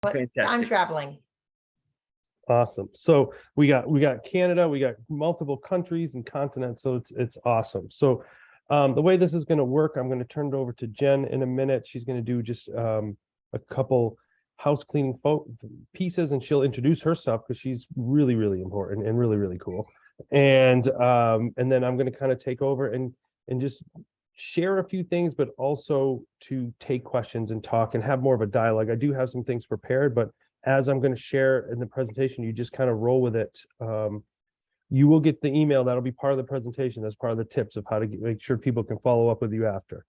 Time Fantastic. traveling. Awesome. So we got Canada, we got multiple countries and continents, so it's awesome. So the way this is going to work, I'm going to turn it over to Jen in a minute. She's going to do just a couple house cleaning pieces, and she'll introduce herself because she's really, really important and really, really cool. And then I'm going to kind of take over and just share a few things, but also to take questions and talk and have more of a dialogue. I do have some things prepared, but as I'm going to share in the presentation, you just kind of roll with it. You will get the email that'll be part of the presentation. That's part of the tips of how to make sure people can follow up with you after,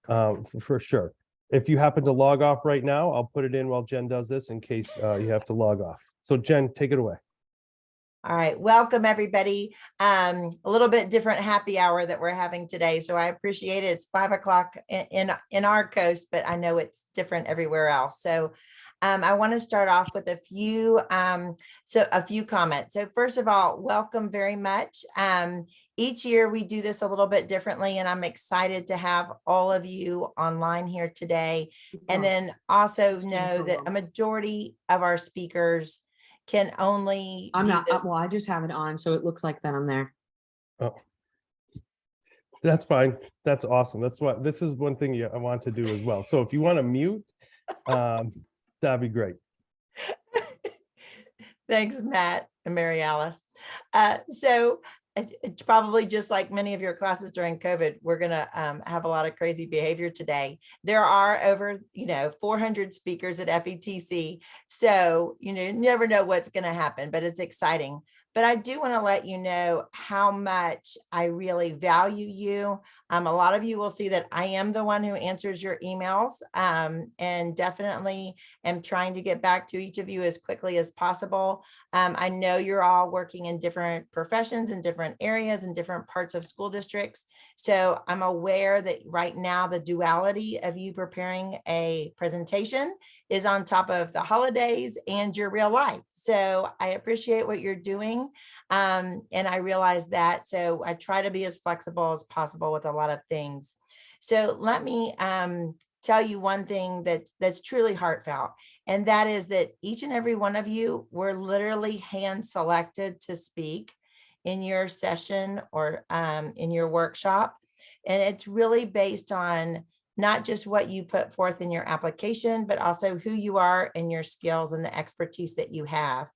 for sure. If you happen to log off right now, I'll put it in while Jen does this in case you have to log off. So Jen, take it away. All right, welcome everybody. A little bit different happy hour that we're having today, so I appreciate it. It's 5 o'clock in our coast, but I know it's different everywhere else. So I want to start off with a few comments. So first of all, welcome very much. Each year we do this a little bit differently, and I'm excited to have all of you online here today. And then also know that a majority of our speakers can only I'm not well, I just have it on, so it looks like that I'm there. Oh, that's fine. That's awesome. This is one thing I want to do as well. So if you want to mute, that'd be great. Thanks, Matt and Mary Alice. So it's probably just like many of your classes during COVID, we're going to have a lot of crazy behavior today. There are over 400 speakers at FETC. So, you never know what's going to happen, but it's exciting. But I do want to let you know how much I really value you. A lot of you will see that I am the one who answers your emails, and definitely am trying to get back to each of you as quickly as possible. I know you're all working in different professions in different areas in different parts of school districts. So I'm aware that right now the duality of you preparing a presentation is on top of the holidays and your real life. So I appreciate what you're doing. And I realize that. So I try to be as flexible as possible with a lot of things. So let me tell you one thing that's truly heartfelt. And that is that each and every one of you were literally hand selected to speak in your session or in your workshop. And it's really based on not just what you put forth in your application, but also who you are and your skills and the expertise that you have.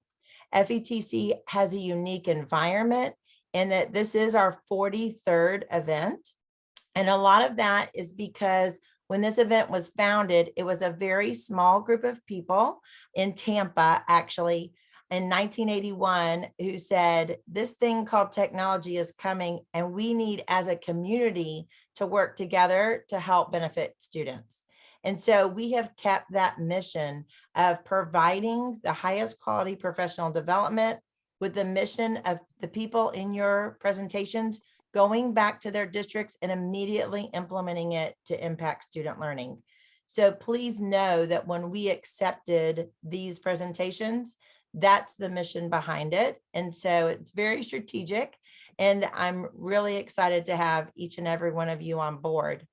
FETC has a unique environment in that this is our 43rd event. And a lot of that is because when this event was founded, it was a very small group of people in Tampa, actually, in 1981, who said, this thing called technology is coming, and we need as a community to work together to help benefit students. And so we have kept that mission of providing the highest quality professional development with the mission of the people in your presentations going back to their districts and immediately implementing it to impact student learning. So please know that when we accepted these presentations, that's the mission behind it. And so it's very strategic, and I'm really excited to have each and every one of you on board.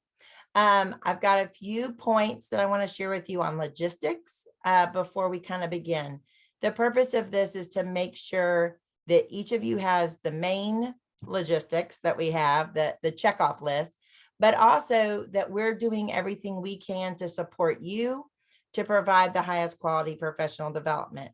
I've got a few points that I want to share with you on logistics before we kind of begin. The purpose of this is to make sure that each of you has the main logistics that we have, the checkoff list, but also that we're doing everything we can to support you to provide the highest quality professional development.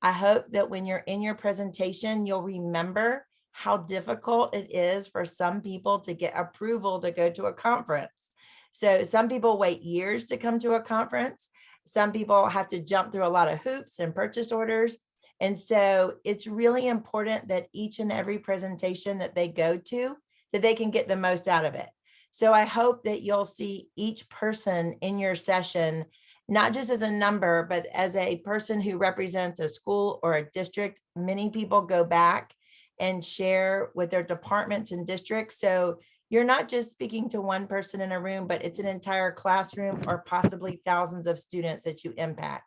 I hope that when you're in your presentation, you'll remember how difficult it is for some people to get approval to go to a conference. So some people wait years to come to a conference. Some people have to jump through a lot of hoops and purchase orders. And so it's really important that each and every presentation that they go to, that they can get the most out of it. So I hope that you'll see each person in your session, not just as a number, but as a person who represents a school or a district. Many people go back and share with their departments and districts. So you're not just speaking to one person in a room, but it's an entire classroom or possibly thousands of students that you impact.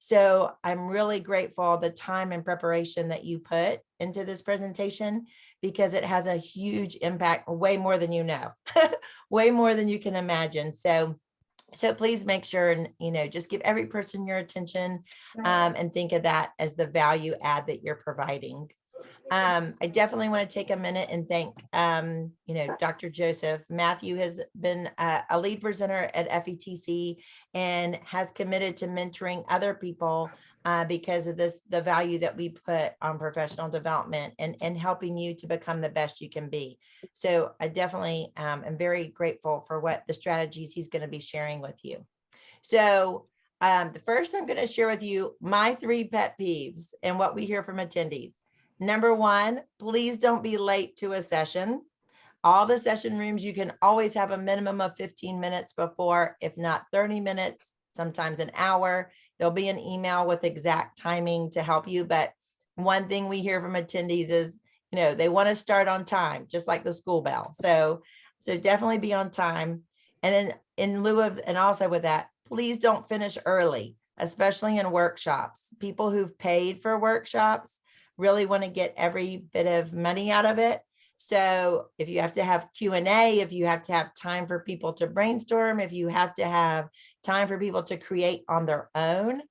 So I'm really grateful the time and preparation that you put into this presentation, because it has a huge impact, way more than you know, way more than you can imagine. So So please make sure and, just give every person your attention, and think of that as the value add that you're providing. I definitely want to take a minute and thank, Dr. Joseph. Matthew has been a lead presenter at FETC and has committed to mentoring other people because of the value that we put on professional development and helping you to become the best you can be. So I definitely am very grateful for what the strategies he's going to be sharing with you. So the first, I'm going to share with you my 3 pet peeves and what we hear from attendees. Number 1, please don't be late to a session. All the session rooms, you can always have a minimum of 15 minutes before, if not 30 minutes, sometimes an hour. There'll be an email with exact timing to help you. But one thing we hear from attendees is, they want to start on time, just like the school bell. So definitely be on time. And then in lieu of, and also with that, please don't finish early, especially in workshops. People who've paid for workshops really want to get every bit of money out of it. So if you have to have Q&A, if you have to have time for people to brainstorm, if you have to have time for people to create on their own,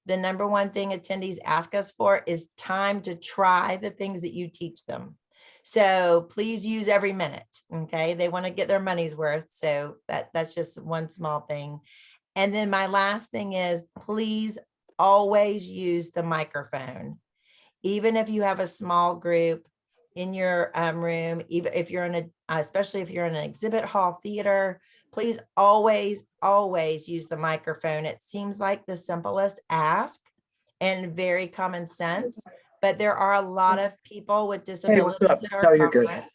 the number 1 thing attendees ask us for is time to try the things that you teach them. So please use every minute. Okay. They want to get their money's worth. So that's just one small thing. And then my last thing is, please always use the microphone. Even if you have a small group in your room, even if you're in especially if you're in an exhibit hall theater, please always use the microphone. It seems like the simplest ask and very common sense, but there are a lot of people with disabilities at our conference,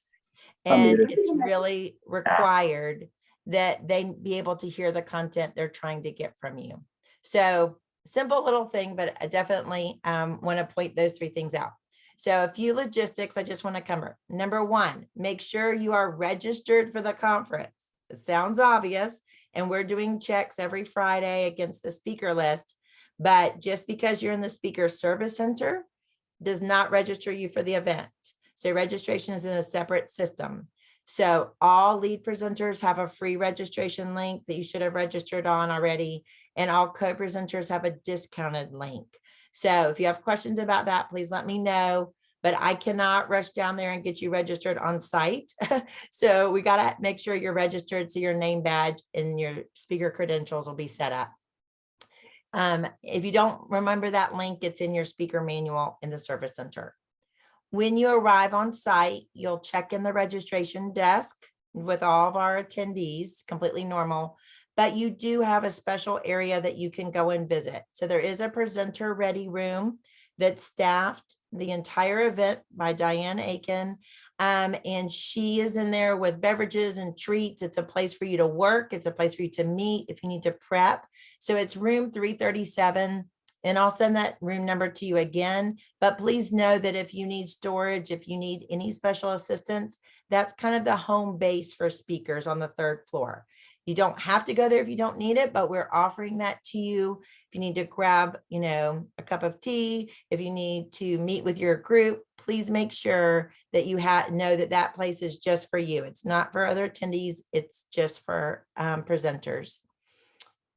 and it's really required that they be able to hear the content they're trying to get from you. So simple little thing, but I definitely want to point those 3 things out. So a few logistics I just want to cover. Number 1, make sure you are registered for the conference. It sounds obvious, and we're doing checks every Friday against the speaker list, but just because you're in the Speaker Service Center does not register you for the event. So registration is in a separate system. So all lead presenters have a free registration link that you should have registered on already. And all co-presenters have a discounted link. So if you have questions about that, please let me know. But I cannot rush down there and get you registered on site. So we got to make sure you're registered so your name badge and your speaker credentials will be set up. If you don't remember that link, it's in your speaker manual in the service center. When you arrive on site, you'll check in the registration desk with all of our attendees, completely normal, but you do have a special area that you can go and visit. So there is a presenter ready room that's staffed the entire event by Diane Aiken. And she is in there with beverages and treats. It's a place for you to work. It's a place for you to meet if you need to prep. So it's room 337. And I'll send that room number to you again. But please know that if you need storage, if you need any special assistance, that's kind of the home base for speakers on the 3rd floor. You don't have to go there if you don't need it, but we're offering that to you. If you need to grab, a cup of tea, if you need to meet with your group, please make sure that you know that that place is just for you. It's not for other attendees. It's just for presenters.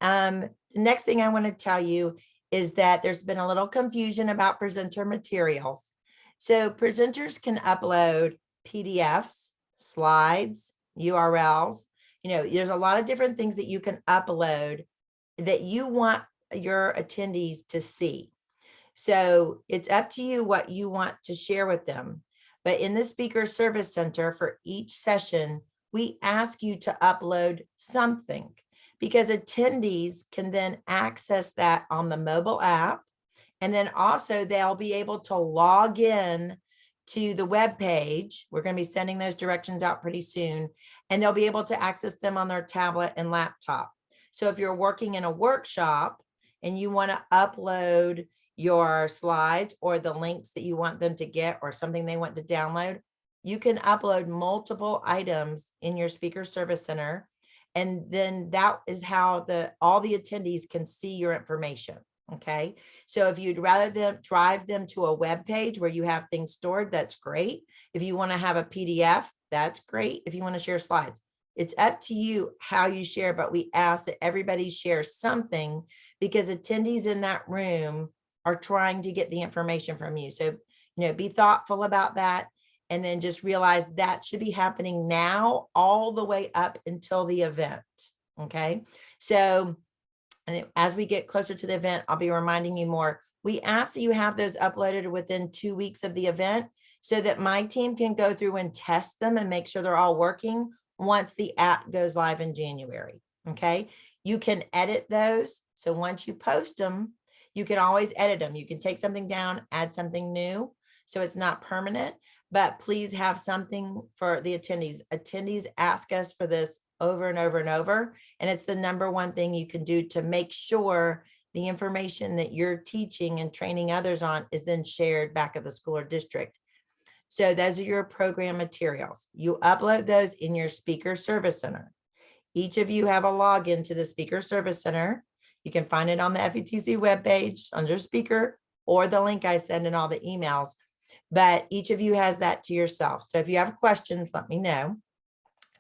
The next thing I want to tell you is that there's been a little confusion about presenter materials. So presenters can upload PDFs, slides, URLs. There's a lot of different things that you can upload that you want your attendees to see. So it's up to you what you want to share with them. But in the Speaker Service Center for each session, we ask you to upload something, because attendees can then access that on the mobile app. And then also they'll be able to log in to the web page. We're going to be sending those directions out pretty soon, and they'll be able to access them on their tablet and laptop. So if you're working in a workshop and you want to upload your slides or the links that you want them to get or something they want to download, you can upload multiple items in your Speaker Service Center. And then that is how all the attendees can see your information. Okay. So if you'd rather drive them to a web page where you have things stored, that's great. If you want to have a PDF, that's great. If you want to share slides, It's up to you how you share, but we ask that everybody share something because attendees in that room are trying to get the information from you. So, be thoughtful about that. And then just realize that should be happening now all the way up until the event. Okay. So, and as we get closer to the event, I'll be reminding you more. We ask that you have those uploaded within 2 weeks of the event so that my team can go through and test them and make sure they're all working once the app goes live in January. Okay. You can edit those. So once you post them, you can always edit them. You can take something down, add something new. So it's not permanent, but please have something for the attendees. Attendees ask us for this over and over and over. And it's the number one thing you can do to make sure the information that you're teaching and training others on is then shared back at the school or district. So those are your program materials. You upload those in your Speaker Service Center. Each of you have a login to the Speaker Service Center. You can find it on the FETC webpage under speaker or the link I send in all the emails. But each of you has that to yourself. So if you have questions, let me know.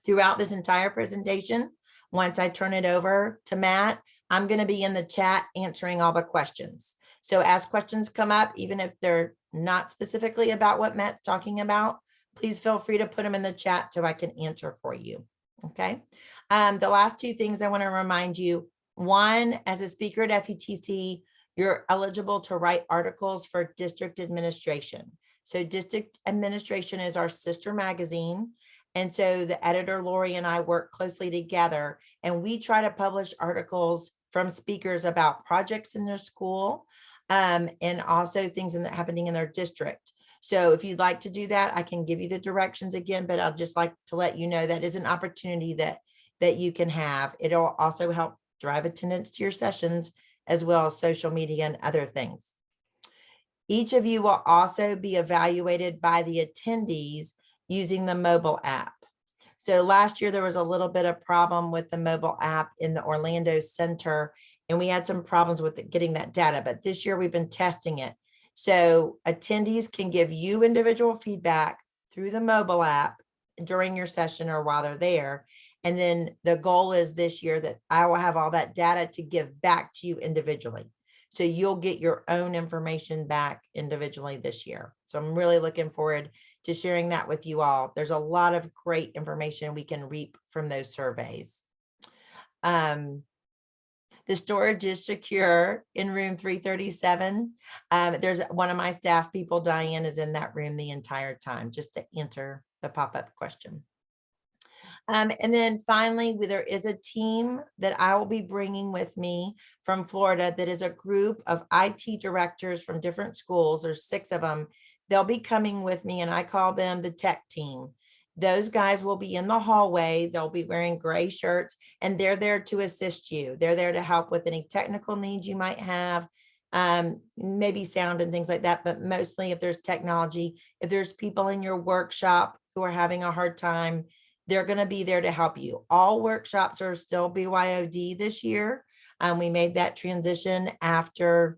Throughout this entire presentation, once I turn it over to Matt, I'm going to be in the chat answering all the questions. So as questions come up, even if they're not specifically about what Matt's talking about, please feel free to put them in the chat so I can answer for you. Okay. The last two things I want to remind you. One, as a speaker at FETC, you're eligible to write articles for district administration. So district administration is our sister magazine. And so the editor, Lori, and I work closely together, and we try to publish articles from speakers about projects in their school and also things happening in their district. So if you'd like to do that, I can give you the directions again, but I'd just like to let you know that is an opportunity that you can have. It'll also help drive attendance to your sessions as well as social media and other things. Each of you will also be evaluated by the attendees using the mobile app. So last year, there was a little bit of problem with the mobile app in the Orlando Center, and we had some problems with getting that data, but this year we've been testing it. So attendees can give you individual feedback through the mobile app during your session or while they're there. And then the goal is this year that I will have all that data to give back to you individually. So you'll get your own information back individually this year. So I'm really looking forward to sharing that with you all. There's a lot of great information we can reap from those surveys. The storage is secure in room 337. There's one of my staff people, Diane, is in that room the entire time, just to answer the pop-up question. And then finally, there is a team that I will be bringing with me from Florida that is a group of IT directors from different schools. There's 6 of them. They'll be coming with me, and I call them the tech team. Those guys will be in the hallway. They'll be wearing gray shirts, and they're there to assist you. They're there to help with any technical needs you might have, maybe sound and things like that, but mostly if there's technology, if there's people in your workshop who are having a hard time, they're going to be there to help you. All workshops are still BYOD this year. We made that transition after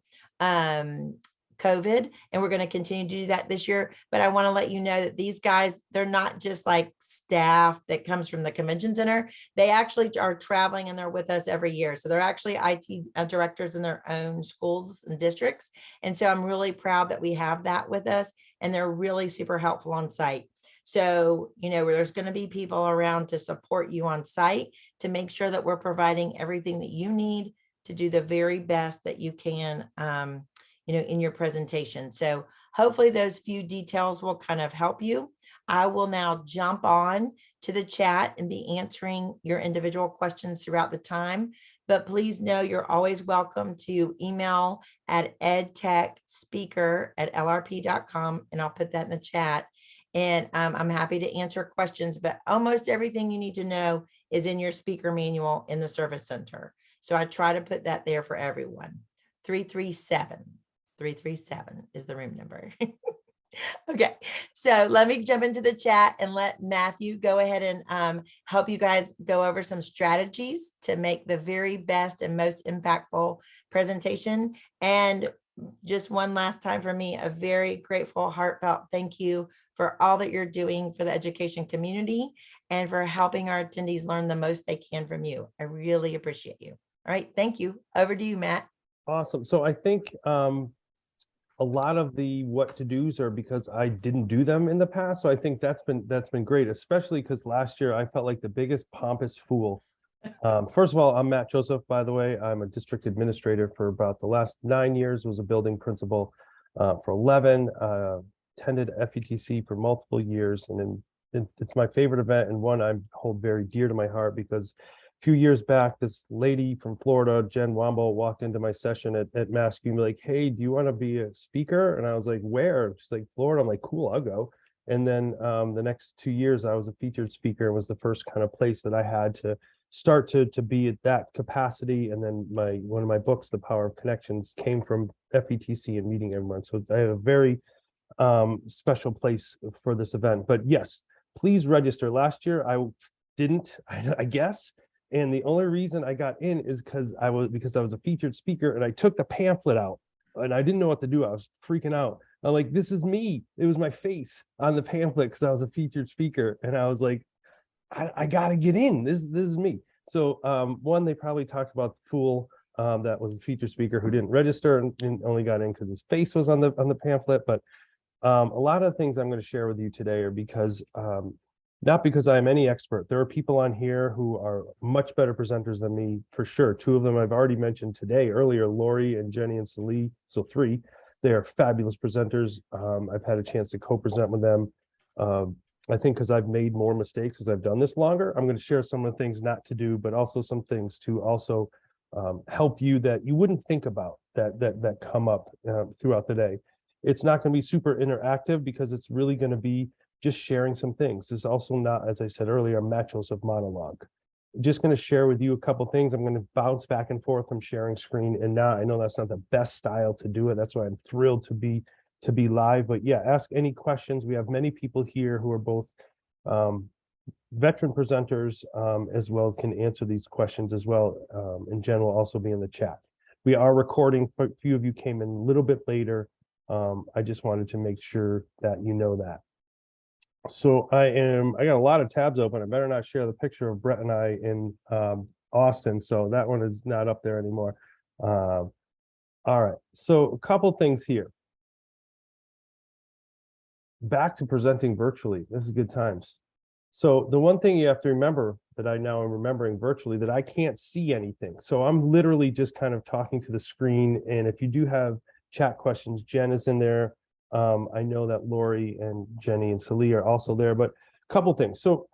COVID, and we're going to continue to do that this year. But I want to let you know that these guys, they're not just like staff that comes from the convention center. They actually are traveling and they're with us every year. So they're actually IT directors in their own schools and districts. And so I'm really proud that we have that with us, and they're really super helpful on site. So, there's going to be people around to support you on site to make sure that we're providing everything that you need to do the very best that you can, in your presentation. So hopefully those few details will kind of help you. I will now jump on to the chat and be answering your individual questions throughout the time. But please know you're always welcome to email at edtechspeaker@lrp.com, and I'll put that in the chat. And I'm happy to answer questions, but almost everything you need to know is in your speaker manual in the service center. So I try to put that there for everyone. 337 is the room number. Okay, so let me jump into the chat and let Matthew go ahead and help you guys go over some strategies to make the very best and most impactful presentation. And just one last time for me, a very grateful, heartfelt thank you for all that you're doing for the education community and for helping our attendees learn the most they can from you. I really appreciate you. All right, thank you. Over to you, Matt. Awesome. So I think a lot of the what to do's are because I didn't do them in the past. So I think that's been great, especially because last year I felt like the biggest pompous fool. First of all, I'm Matt Joseph, by the way. I'm a district administrator for about the last 9 years, was a building principal for 11, attended FETC for multiple years. And it's my favorite event and one I hold very dear to my heart because a few years back, this lady from Florida, Jen Womble, walked into my session at Mass and like, hey, do you want to be a speaker? And I was like, where? She's like, Florida. I'm like, cool, I'll go. And then the next 2 years, I was a featured speaker. It was the first kind of place that I had to start to be at that capacity. And then one of my books, The Power of Connections, came from FETC and meeting everyone. So I have a very special place for this event. But yes, please register. Last year I didn't, I guess. And the only reason I got in is because I was a featured speaker and I took the pamphlet out and I didn't know what to do. I was freaking out. I'm like, this is me. It was my face on the pamphlet because I was a featured speaker. And I was like, I gotta get in. This is me. So one, they probably talked about the fool that was a featured speaker who didn't register and only got in because his face was on the pamphlet. But a lot of things I'm going to share with you today are because not because I'm any expert. There are people on here who are much better presenters than me for sure. Two of them I've already mentioned today earlier, Lori and Jenny and Celie. So three, they are fabulous presenters. I've had a chance to co-present with them. I think because I've made more mistakes as I've done this longer, I'm going to share some of the things not to do, but also some things to also help you that you wouldn't think about that come up throughout the day. It's not going to be super interactive because it's really going to be just sharing some things. This is also not, as I said earlier, a Matt Joseph monologue. Just going to share with you a couple things. I'm going to bounce back and forth from sharing screen and not. I know that's not the best style to do it. That's why I'm thrilled to be live. But yeah, ask any questions. We have many people here who are both veteran presenters as well, can answer these questions as well. And Jen will also be in the chat. We are recording. A few of you came in a little bit later. I just wanted to make sure that you know that. So I got a lot of tabs open. I better not share the picture of Brett and I in Austin. So that one is not up there anymore. All right. So a couple things here. Back to presenting virtually. This is good times. So the one thing you have to remember that I now am remembering virtually that I can't see anything. So I'm literally just kind of talking to the screen. And if you do have chat questions, Jen is in there. I know that Lori and Jenny and Celie are also there, but a couple things. So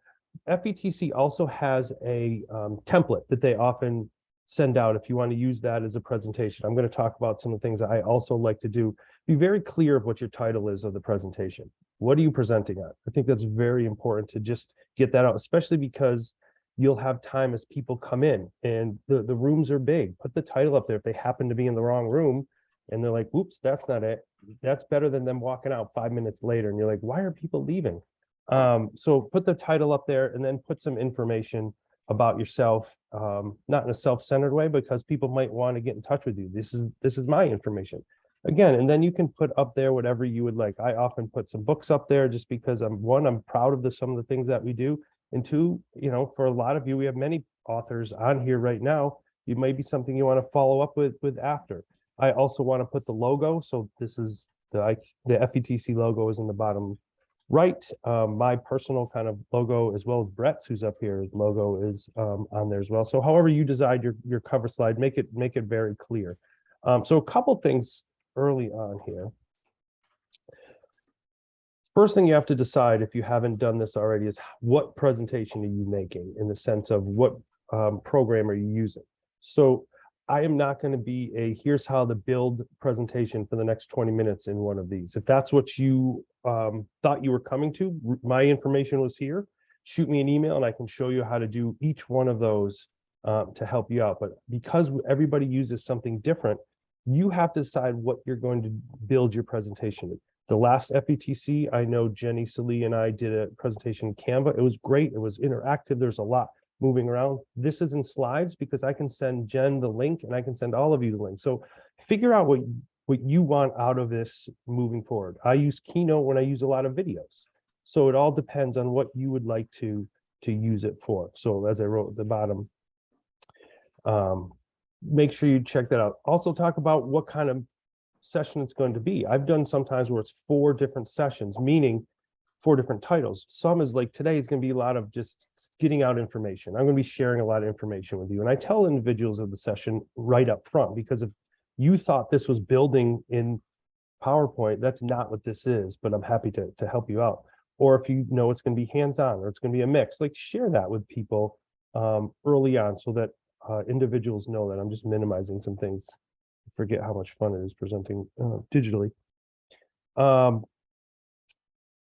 FETC also has a template that they often send out if you want to use that as a presentation. I'm going to talk about some of the things that I also like to do. Be very clear of what your title is of the presentation. What are you presenting on? I think that's very important to just get that out, especially because you'll have time as people come in and the rooms are big. Put the title up there if they happen to be in the wrong room and they're like, oops, that's not it. That's better than them walking out 5 minutes later. And you're like, why are people leaving? So put the title up there and then put some information about yourself, not in a self-centered way, because people might want to get in touch with you. This is my information. Again, and then you can put up there whatever you would like. I often put some books up there just because I'm proud of some of the things that we do. And two, for a lot of you, we have many authors on here right now. It may be something you want to follow up with after. I also want to put the logo. So this is the FETC logo is in the bottom right. My personal kind of logo, as well as Brett's, who's up here, his logo is on there as well. So however you decide your cover slide, make it very clear. So a couple things early on here. First thing you have to decide, if you haven't done this already, is what presentation are you making, in the sense of what program are you using. So I am not going to be here's how to build presentation for the next 20 minutes in one of these. If that's what you thought you were coming to, my information was here. Shoot me an email and I can show you how to do each one of those to help you out. But because everybody uses something different, you have to decide what you're going to build your presentation in. The last FETC, I know Jenny, Celie, and I did a presentation in Canva. It was great. It was interactive. There's a lot moving around. This is in slides because I can send Jen the link and I can send all of you the link. So figure out what you want out of this moving forward. I use Keynote when I use a lot of videos. So it all depends on what you would like to to use it for. So as I wrote at the bottom, make sure you check that out. Also talk about what kind of session it's going to be. I've done sometimes where it's 4 different sessions, meaning 4 different titles. Some is like today is going to be a lot of just getting out information. I'm going to be sharing a lot of information with you. And I tell individuals of the session right up front, because if you thought this was building in PowerPoint, that's not what this is, but I'm happy to help you out. Or if you know it's going to be hands-on or it's going to be a mix, like share that with people early on so that individuals know that I'm just minimizing some things. Forget how much fun it is presenting digitally.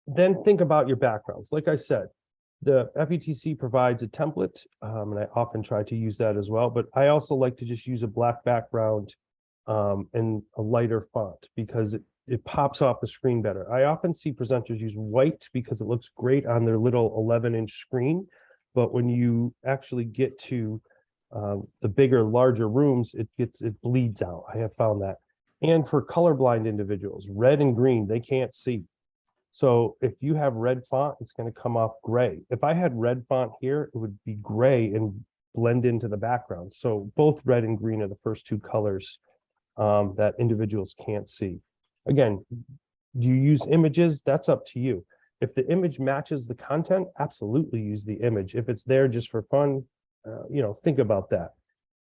Then think about your backgrounds. Like I said, the FETC provides a template, and I often try to use that as well, but I also like to just use a black background and a lighter font because it pops off the screen better. I often see presenters use white because it looks great on their little 11-inch screen, but when you actually get to the bigger, larger rooms, it bleeds out. I have found that. And for colorblind individuals, red and green, they can't see. So if you have red font, it's going to come off gray. If I had red font here, it would be gray and blend into the background. So both red and green are the first 2 colors that individuals can't see. Again, do you use images? That's up to you. If the image matches the content, absolutely use the image. If it's there just for fun, think about that.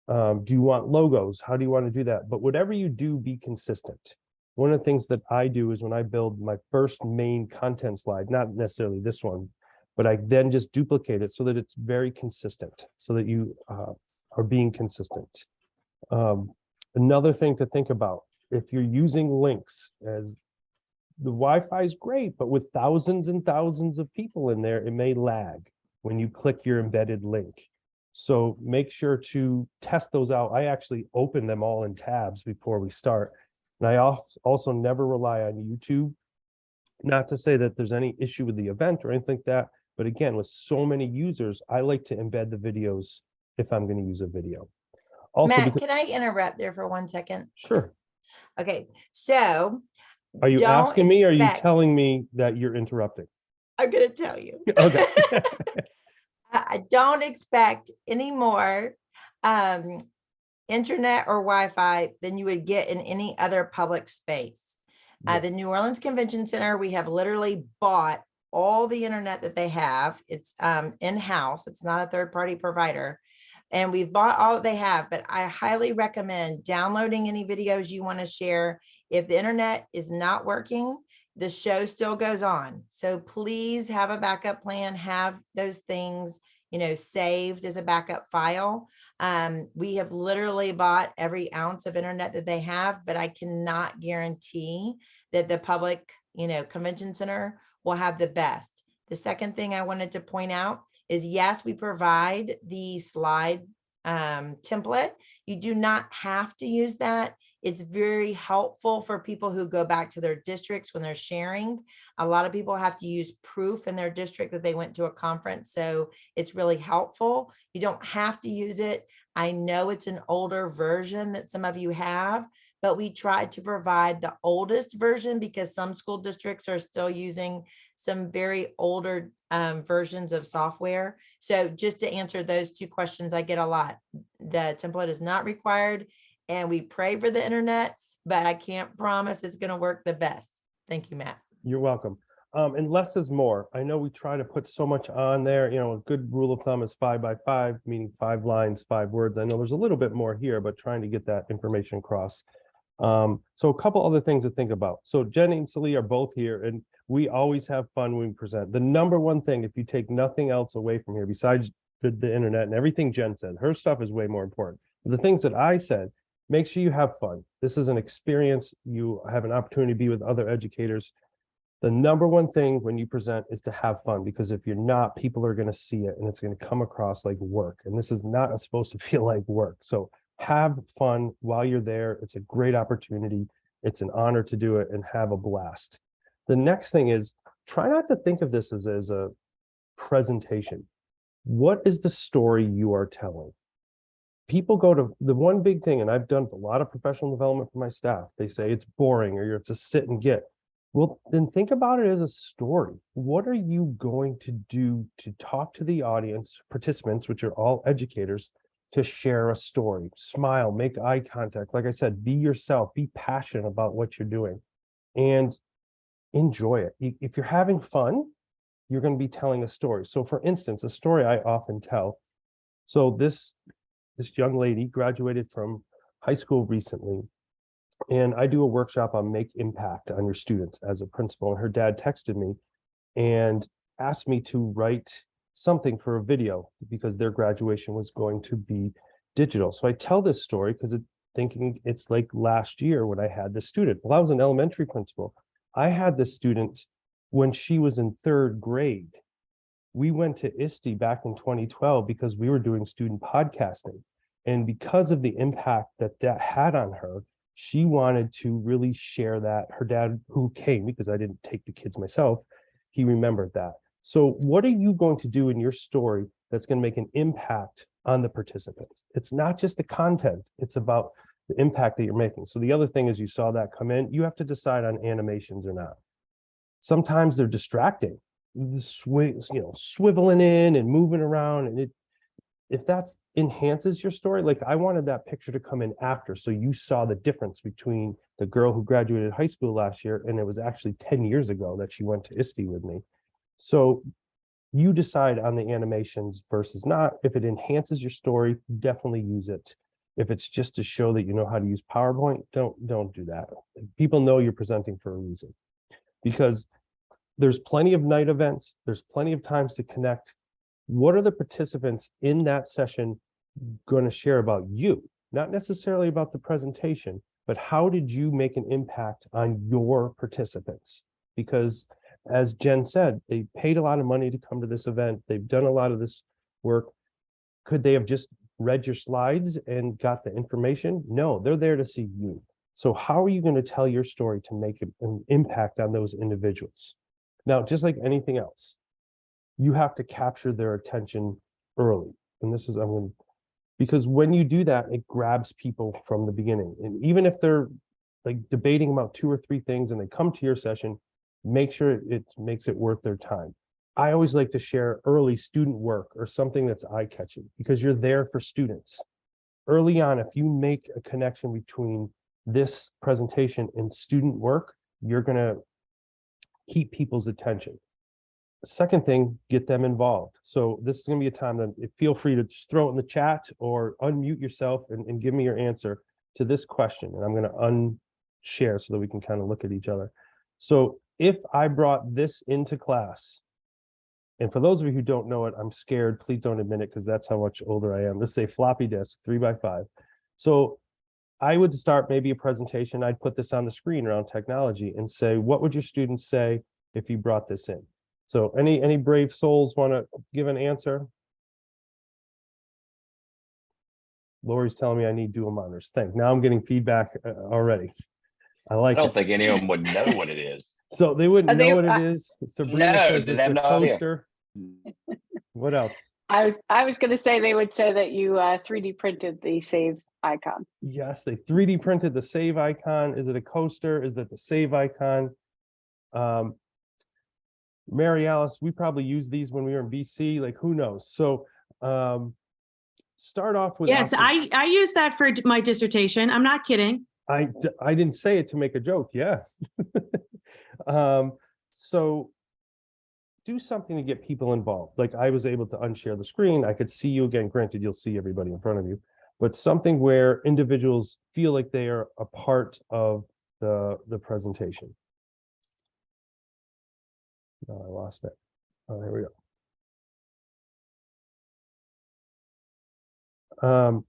Do you want logos? How do you want to do that? But whatever you do, be consistent. One of the things that I do is when I build my first main content slide, not necessarily this one, but I then just duplicate it so that it's very consistent, so that you are being consistent. Another thing to think about, if you're using links, as the Wi-Fi is great, but with thousands and thousands of people in there, it may lag when you click your embedded link. So make sure to test those out. I actually open them all in tabs before we start. And I also never rely on YouTube. Not to say that there's any issue with the event or anything like that, but again, with so many users, I like to embed the videos if I'm going to use a video. Also, Matt, can I interrupt there for 1 second? Sure. Okay, so Are you don't asking me or are you expect- telling me that you're interrupting? I'm going to tell you. Okay. I don't expect any more internet or Wi-Fi than you would get in any other public space. Yeah. The New Orleans Convention Center, we have literally bought all the internet that they have. It's in-house. It's not a third-party provider. And we've bought all that they have, but I highly recommend downloading any videos you want to share. If the internet is not working, the show still goes on. So please have a backup plan, have those things, saved as a backup file. We have literally bought every ounce of internet that they have, but I cannot guarantee that the public, convention center will have the best. The second thing I wanted to point out is, yes, we provide the slide template. You do not have to use that. It's very helpful for people who go back to their districts when they're sharing. A lot of people have to use proof in their district that they went to a conference. So it's really helpful. You don't have to use it. I know it's an older version that some of you have, but we tried to provide the oldest version because some school districts are still using some very older versions of software. So just to answer those 2 questions, I get a lot. The template is not required and we pray for the internet, but I can't promise it's going to work the best. Thank you, Matt. You're welcome. And less is more. I know we try to put so much on there. A good rule of thumb is 5 by 5, meaning 5 lines, 5 words. I know there's a little bit more here, but trying to get that information across. So a couple other things to think about. So Jen and Celie are both here, and we always have fun when we present. The number one thing, if you take nothing else away from here, besides the internet and everything Jen said, her stuff is way more important. The things that I said, make sure you have fun. This is an experience. You have an opportunity to be with other educators. The number one thing when you present is to have fun, because if you're not, people are going to see it and it's going to come across like work. And this is not supposed to feel like work. So have fun while you're there. It's a great opportunity. It's an honor to do it and have a blast. The next thing is, try not to think of this as a presentation. What is the story you are telling? People go to the one big thing, and I've done a lot of professional development for my staff. They say it's boring or it's a sit and get. Well, then think about it as a story. What are you going to do to talk to the audience, participants, which are all educators, to share a story? Smile, make eye contact. Like I said, be yourself, be passionate about what you're doing, and enjoy it. If you're having fun, you're going to be telling a story. So for instance, a story I often tell. So this young lady graduated from high school recently, and I do a workshop on make impact on your students as a principal. And her dad texted me and asked me to write something for a video because their graduation was going to be digital. So I tell this story because thinking it's like last year when I had this student. Well, I was an elementary principal. I had this student when she was in 3rd grade. We went to ISTE back in 2012 because we were doing student podcasting. And because of the impact that that had on her, she wanted to really share that. Her dad, who came because I didn't take the kids myself, he remembered that. So what are you going to do in your story that's going to make an impact on the participants? It's not just the content, it's about the impact that you're making. So the other thing is, you saw that come in, you have to decide on animations or not. Sometimes they're distracting, swiveling in and moving around, and if that enhances your story, like I wanted that picture to come in after, so you saw the difference between the girl who graduated high school last year and it was actually 10 years ago that she went to ISTE with me. So you decide on the animations versus not. If it enhances your story, definitely use it. If it's just to show that you know how to use PowerPoint, don't do that. People know you're presenting for a reason, because there's plenty of night events, there's plenty of times to connect. What are the participants in that session going to share about you? Not necessarily about the presentation, but how did you make an impact on your participants? Because as Jen said, they paid a lot of money to come to this event. They've done a lot of this work. Could they have just read your slides and got the information? No, they're there to see you. So how are you going to tell your story to make an impact on those individuals? Now, just like anything else, you have to capture their attention early. And this is, because when you do that, it grabs people from the beginning. And even if they're like debating about 2 or 3 things and they come to your session, make sure it makes it worth their time. I always like to share early student work or something that's eye-catching, because you're there for students. Early on, if you make a connection between this presentation and student work, you're going to keep people's attention. Second thing, get them involved. So this is going to be a time that feel free to just throw it in the chat or unmute yourself and give me your answer to this question. And I'm going to unshare so that we can kind of look at each other. So if I brought this into class, and for those of you who don't know it, I'm scared, please don't admit it because that's how much older I am. Let's say floppy disk, 3x5. So I would start maybe a presentation. I'd put this on the screen around technology and say, what would your students say if you brought this in? So any brave souls want to give an answer? Lori's telling me I need dual monitors. Thanks. Now I'm getting feedback already. I like I don't it. think any of them would know what it is. So they wouldn't know what it I- is. Sabrina No, says they it's have a no idea. coaster. What else? I was going to say they would say that you 3D printed the save icon. Yes, they 3D printed the save icon. Is it a coaster? Is that the save icon? Mary Alice, we probably used these when we were in BC, like who knows? So start off with. Yes, I use that for my dissertation. I'm not kidding. I didn't say it to make a joke. Yes. So do something to get people involved. Like I was able to unshare the screen. I could see you again. Granted, you'll see everybody in front of you, but something where individuals feel like they are a part of the presentation. Oh, I lost it. Oh, there we go.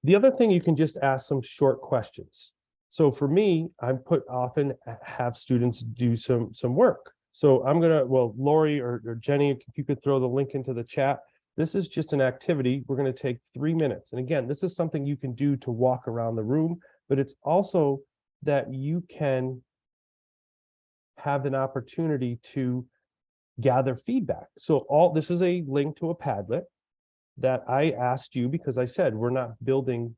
The other thing, you can just ask some short questions. So for me, I often have students do some work. So I'm gonna, well, Lori or Jenny, if you could throw the link into the chat. This is just an activity. We're gonna take 3 minutes. And again, this is something you can do to walk around the room, but it's also that you can have an opportunity to gather feedback. So this is a link to a Padlet that I asked you, because I said we're not building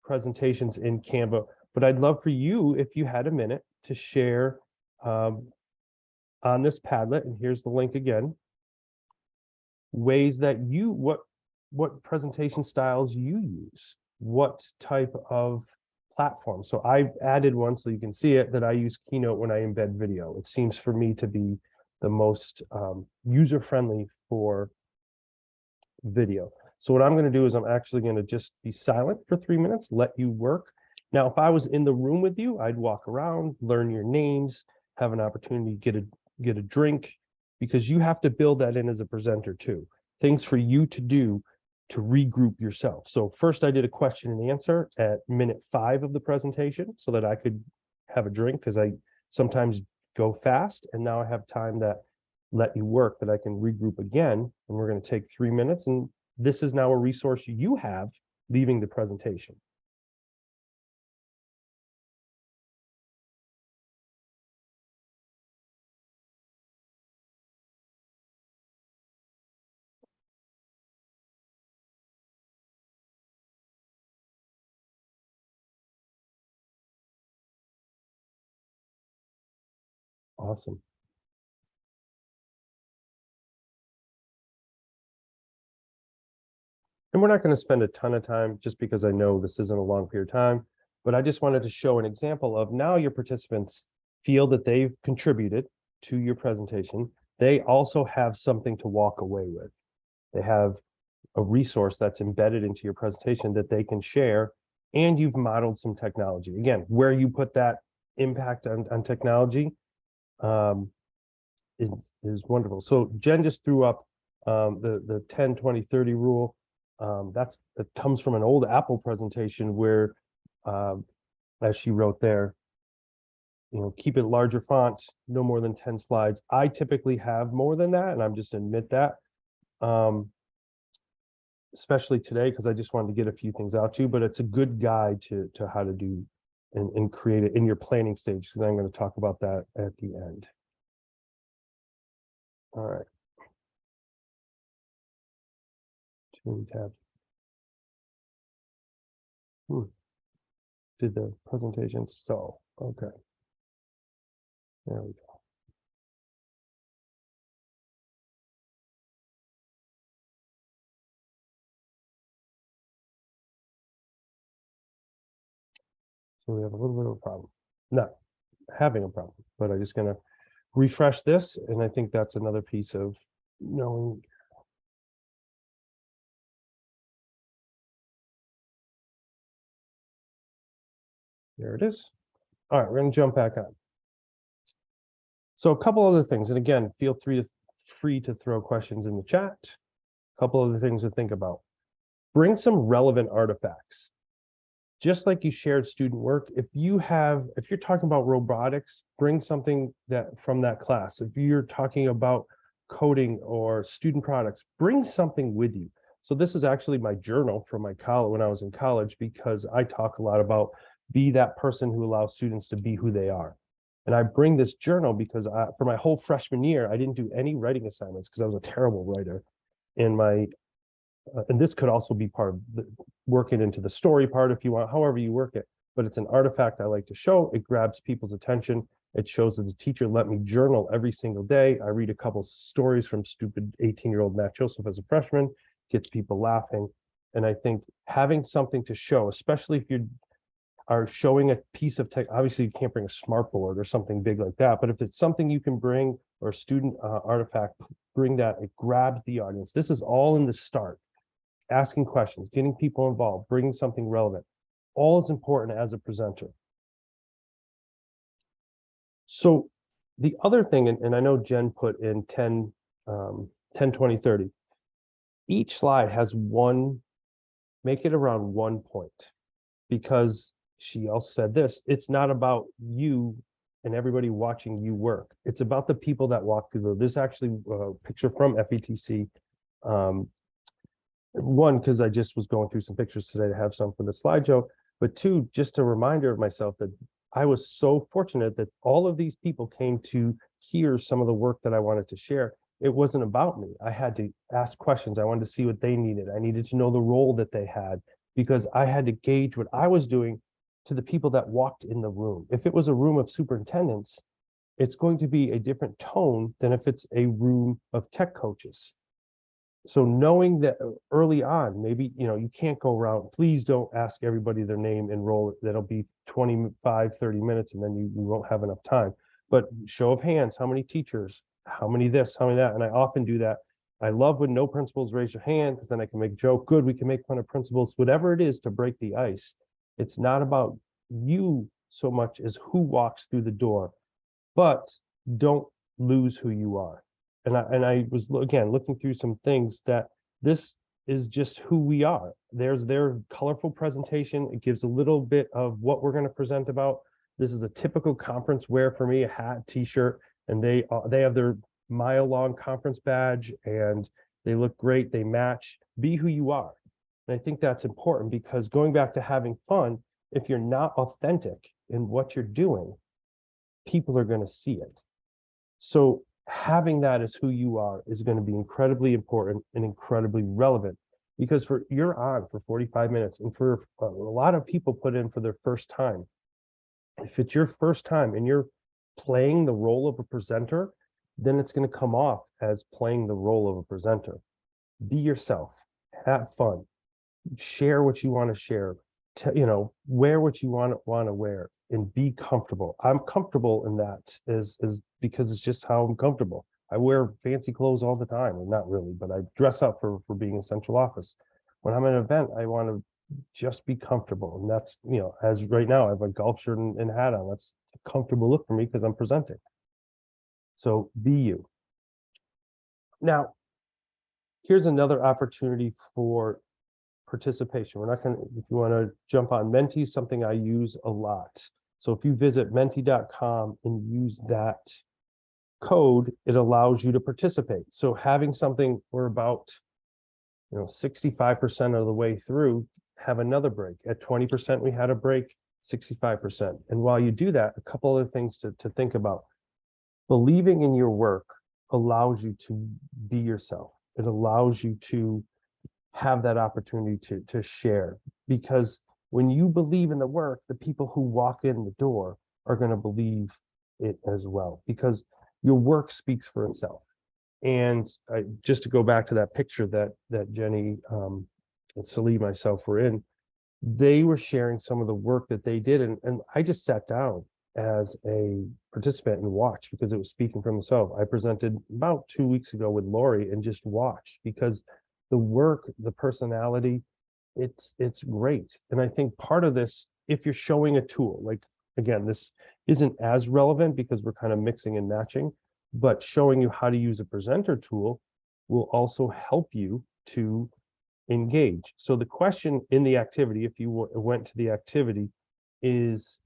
presentations in Canva, but I'd love for you, if you had a minute, to share on this Padlet, and here's the link again, ways that what presentation styles you use, what type of platform. So I've added one so you can see it, that I use Keynote when I embed video. It seems for me to be the most user-friendly for video. So what I'm going to do is I'm actually going to just be silent for 3 minutes, let you work. Now, if I was in the room with you, I'd walk around, learn your names, have an opportunity to get a drink, because you have to build that in as a presenter too. Things for you to do to regroup yourself. So first I did a question and answer at minute 5 of the presentation so that I could have a drink, because I sometimes go fast, and now I have time that let you work, that I can regroup again. And we're going to take 3 minutes, and this is now a resource you have leaving the presentation. Awesome. And we're not going to spend a ton of time, just because I know this isn't a long period of time, but I just wanted to show an example of now your participants feel that they've contributed to your presentation. They also have something to walk away with. They have a resource that's embedded into your presentation that they can share, and you've modeled some technology. Again, where you put that impact on technology is wonderful. So Jen just threw up the 10, 20, 30 rule. That comes from an old Apple presentation where, as she wrote there, keep it larger font, no more than 10 slides. I typically have more than that, and I'm just admit that, especially today, because I just wanted to get a few things out to you, but it's a good guide to how to do and create it in your planning stage, because I'm going to talk about that at the end. All right. Tab. Did the presentation, so okay. There we go. So we have a little bit of a problem. Not having a problem, but I'm just gonna refresh this, and I think that's another piece of knowing. There it is. All right, we're gonna jump back on. So a couple other things, and again, feel free to throw questions in the chat. A couple other things to think about. Bring some relevant artifacts. Just like you shared student work, if you're talking about robotics, bring something from that class. If you're talking about coding or student products, bring something with you. So this is actually my journal from my college when I was in college, because I talk a lot about be that person who allows students to be who they are. And I bring this journal because for my whole freshman year, I didn't do any writing assignments because I was a terrible writer. And this could also be part of working into the story part if you want, however you work it. But it's an artifact I like to show. It grabs people's attention. It shows that the teacher let me journal every single day. I read a couple stories from stupid 18-year-old Matt Joseph as a freshman, gets people laughing. And I think having something to show, especially if you are showing a piece of tech, obviously you can't bring a smartboard or something big like that, but if it's something you can bring, or a student artifact, bring that. It grabs the audience. This is all in the start. Asking questions, getting people involved, bringing something relevant. All is important as a presenter. So the other thing, and I know Jen put in 10, 20, 30. Each slide has make it around 1 point, because she also said this, it's not about you and everybody watching you work. It's about the people that walk through this. Actually a picture from FETC. One, because I just was going through some pictures today to have some for the slideshow, but two, just a reminder of myself that I was so fortunate that all of these people came to hear some of the work that I wanted to share. It wasn't about me. I had to ask questions. I wanted to see what they needed. I needed to know the role that they had, because I had to gauge what I was doing to the people that walked in the room. If it was a room of superintendents, it's going to be a different tone than if it's a room of tech coaches. So knowing that early on, maybe, you can't go around, please don't ask everybody their name and roll it. That'll be 25, 30 minutes, and then you won't have enough time. But show of hands, how many teachers, how many this, how many that, and I often do that. I love when no principals raise your hand, because then I can make a joke. Good, we can make fun of principals, whatever it is to break the ice. It's not about you so much as who walks through the door, but don't lose who you are. And I was, again, looking through some things that this is just who we are. There's their colorful presentation. It gives a little bit of what we're going to present about. This is a typical conference wear for me, a hat, t-shirt, and they have their mile-long conference badge, and they look great. They match. Be who you are. And I think that's important, because going back to having fun, if you're not authentic in what you're doing, people are going to see it. So having that as who you are is going to be incredibly important and incredibly relevant, because you're on for 45 minutes, and for a lot of people put in for their first time. If it's your first time and you're playing the role of a presenter, then it's going to come off as playing the role of a presenter. Be yourself, have fun, share what you want to share, wear what you want to wear, and be comfortable. I'm comfortable in that is because it's just how I'm comfortable. I wear fancy clothes all the time, or not really, but I dress up for being in central office. When I'm at an event, I want to just be comfortable. And that's, as right now, I have a golf shirt and hat on. That's a comfortable look for me because I'm presenting. So be you. Now, here's another opportunity for participation. We're not going to, if you want to jump on Menti, something I use a lot. So if you visit menti.com and use that code, it allows you to participate. So having something, we're about 65% of the way through, have another break. At 20%, we had a break, 65%. And while you do that, a couple other things to think about. Believing in your work allows you to be yourself. It allows you to have that opportunity to share, because when you believe in the work, the people who walk in the door are going to believe it as well, because your work speaks for itself. And just to go back to that picture that Jenny and Salee, myself, were in, they were sharing some of the work that they did, and I just sat down as a participant and watched, because it was speaking for themselves. I presented about 2 weeks ago with Lori and just watched, because the work, the personality, it's great. And I think part of this, if you're showing a tool, like, again, this isn't as relevant because we're kind of mixing and matching, but showing you how to use a presenter tool will also help you to engage. So the question in the activity, if you went to the activity, is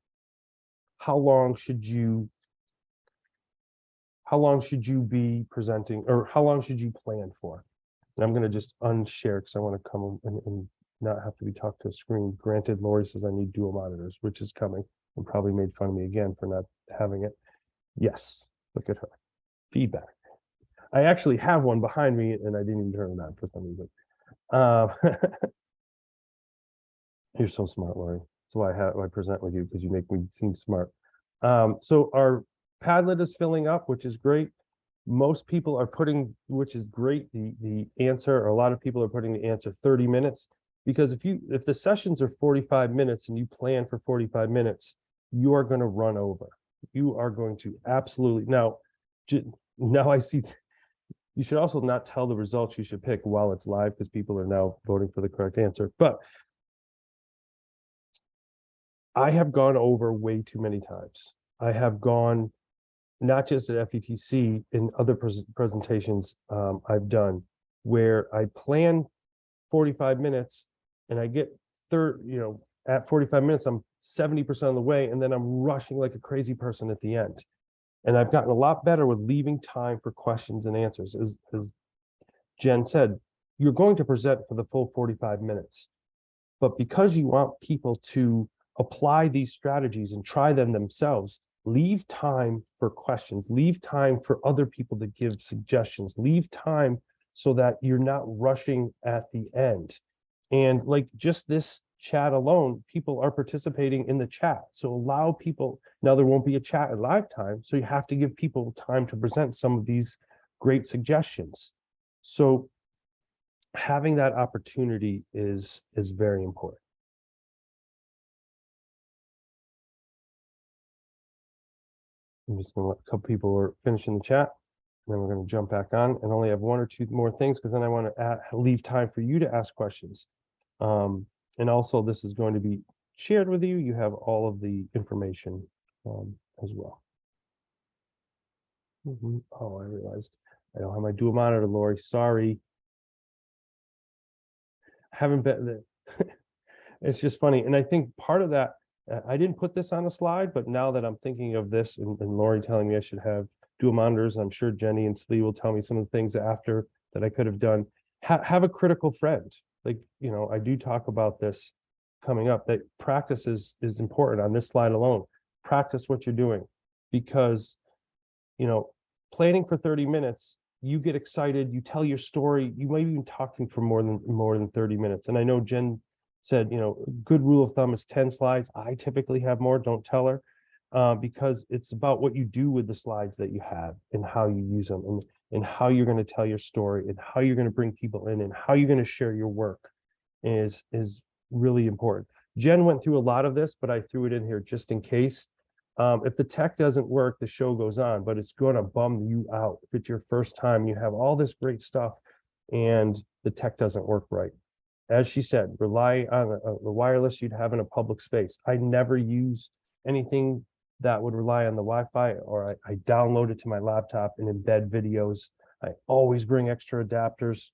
how long should you be presenting, or how long should you plan for? And I'm going to just unshare because I want to come and not have to be talked to a screen. Granted, Lori says I need dual monitors, which is coming, and probably made fun of me again for not having it. Yes, look at her. Feedback. I actually have one behind me, and I didn't even turn it on for some reason. You're so smart, Lori. That's why I present with you, because you make me seem smart. So our Padlet is filling up, which is great. Most people are putting, which is great, the answer, or a lot of people are putting the answer 30 minutes, because if the sessions are 45 minutes and you plan for 45 minutes, you are going to run over. You are going to absolutely. Now I see. You should also not tell the results you should pick while it's live, because people are now voting for the correct answer. But I have gone over way too many times. I have gone, not just at FETC, in other presentations I've done, where I plan 45 minutes and I get at 45 minutes, I'm 70% of the way, and then I'm rushing like a crazy person at the end. And I've gotten a lot better with leaving time for questions and answers. As Jen said, you're going to present for the full 45 minutes, but because you want people to apply these strategies and try them themselves, leave time for questions, leave time for other people to give suggestions, leave time so that you're not rushing at the end. And like just this chat alone, people are participating in the chat. So allow people, now there won't be a chat at live time, so you have to give people time to present some of these great suggestions. So having that opportunity is very important. I'm just gonna let a couple people are finishing the chat, and then we're gonna jump back on and only have one or two more things, because then I want to leave time for you to ask questions. And also this is going to be shared with you. You have all of the information as well. Oh, I realized I don't have my dual monitor, Lori. Sorry. Haven't been it's just funny. And I think part of that, I didn't put this on a slide, but now that I'm thinking of this and Lori telling me I should have dual monitors, I'm sure Jenny and Slee will tell me some of the things after that I could have done. Have a critical friend. Like, you know, I do talk about this coming up, that practice is important on this slide alone. Practice what you're doing, because, you know, planning for 30 minutes, you get excited, you tell your story, you might even talking for more than 30 minutes. And I know Jen said, you know, good rule of thumb is 10 slides. I typically have more, don't tell her, because it's about what you do with the slides that you have and how you use them, and how you're going to tell your story, and how you're going to bring people in, and how you're going to share your work is really important. Jen went through a lot of this, but I threw it in here just in case. If the tech doesn't work, the show goes on, but it's going to bum you out. If it's your first time, you have all this great stuff and the tech doesn't work right. As she said, rely on the wireless you'd have in a public space. I never used anything that would rely on the Wi-Fi, or I download it to my laptop and embed videos. I always bring extra adapters.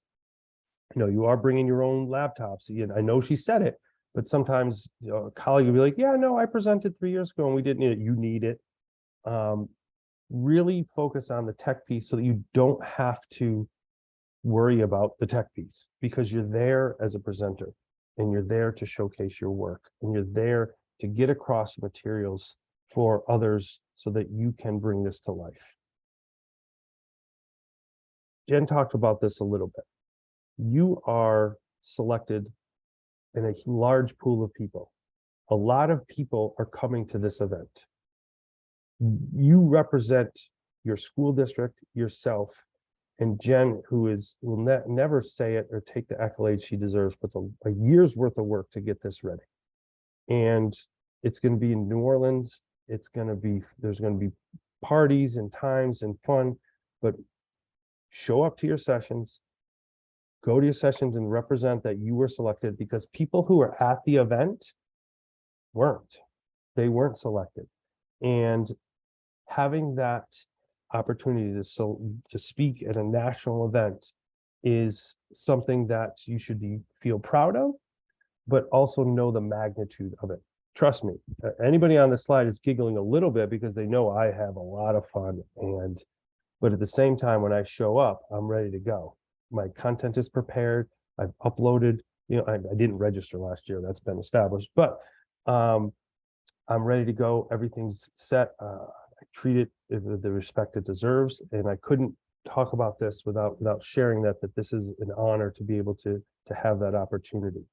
You know, you are bringing your own laptops. I know she said it, but sometimes, you know, a colleague will be like, yeah, no, I presented 3 years ago and we didn't need it. You need it. Really focus on the tech piece so that you don't have to worry about the tech piece, because you're there as a presenter and you're there to showcase your work, and you're there to get across materials for others so that you can bring this to life. Jen talked about this a little bit. You are selected in a large pool of people. A lot of people are coming to this event. You represent your school district, yourself, and Jen, who will never say it or take the accolades she deserves, but a year's worth of work to get this ready. And it's going to be in New Orleans. There's going to be parties and times and fun, but show up to your sessions, go to your sessions and represent that you were selected, because people who are at the event they weren't selected. And having that opportunity to speak at a national event is something that you should feel proud of, but also know the magnitude of it. Trust me, anybody on this slide is giggling a little bit because they know I have a lot of fun, but at the same time, when I show up, I'm ready to go. My content is prepared. I've uploaded, you know, I didn't register last year, that's been established, but I'm ready to go. Everything's set. I treat it with the respect it deserves, and I couldn't talk about this without sharing that this is an honor to be able to have that opportunity.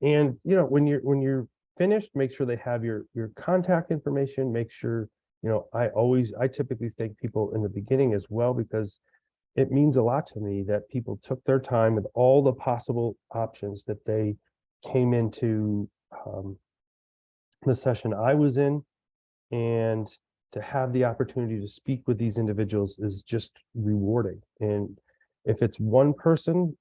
And you know, when you're finished, make sure they have your contact information. Make sure, you know, I typically thank people in the beginning as well, because it means a lot to me that people took their time with all the possible options that they came into the session I was in, and to have the opportunity to speak with these individuals is just rewarding. And if it's one person,